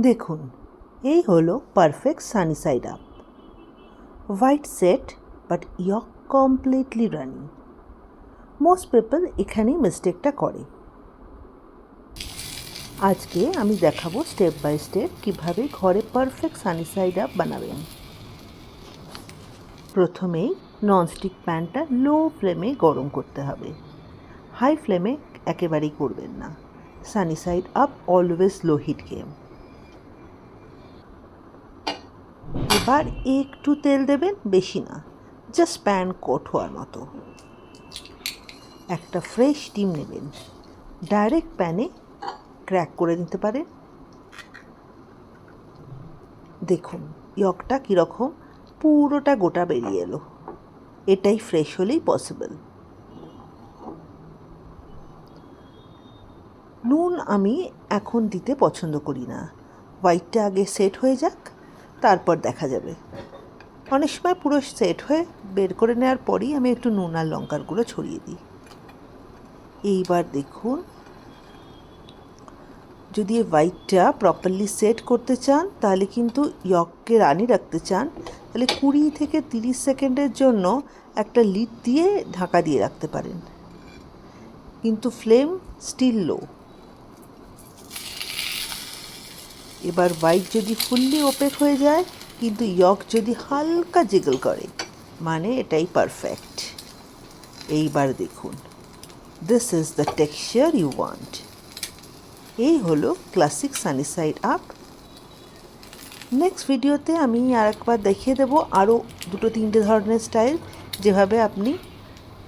দেখুন, এই হলো perfect sunny side up. White set but yolk completely running. Most people এখানেই মিস্টেকটা করে। আজকে আমি দেখাবো স্টেপ বাই স্টেপ কীভাবে ঘরে পারফেক্ট সানি সাইড আপ বানাবেন। প্রথমেই ননস্টিক প্যানটা লো ফ্লেমে গরম করতে হবে। হাই ফ্লেমে একেবারেই করবেন না। সানি সাইড আপ অলওয়েজ লো হিট গেম। এবার একটু তেল দেবেন, বেশি না, জাস্ট প্যান কোট হওয়ার মতো। একটা ফ্রেশ ডিম নেবেন, ডাইরেক্ট প্যানে ক্র্যাক করে নিতে পারেন। দেখুন ইয়কটা কীরকম পুরোটা গোটা বেরিয়ে এলো। এটাই ফ্রেশ হলেই পসিবল। নুন আমি এখন দিতে পছন্দ করি না। হোয়াইটটা আগে সেট হয়ে যাক, তারপর দেখা যাবে। অনেক সময় পুরো সেট হয়ে বের করে নেওয়ার পরই আমি একটু নুন আর লঙ্কার গুঁড়ো ছড়িয়ে দিই। এইবার দেখুন, যদি হোয়াইটটা প্রপারলি সেট করতে চান তাহলে কিন্তু ইয়ককে রানি রাখতে চান তাহলে 20 থেকে 30 সেকেন্ডের জন্য একটা লিড দিয়ে ঢাকা দিয়ে রাখতে পারেন, কিন্তু ফ্লেম স্টিল লো। এবার হোয়াইট যদি ফুললি ওপেক হয়ে যায় কিন্তু ইয়ক যদি হালকা জিগল করে, মানে এটাই পারফেক্ট। এইবার দেখুন, this is the texture you want. এই হলো classic sunny side up. Next ভিডিওতে আমি আরেকবার দেখিয়ে দেবো আরও 2-3টে ধরনের স্টাইল যেভাবে আপনি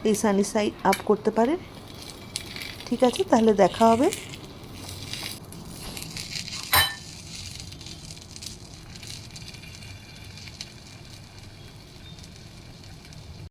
এই সানি সাইড আপ করতে পারেন। ঠিক আছে, তাহলে দেখা হবে।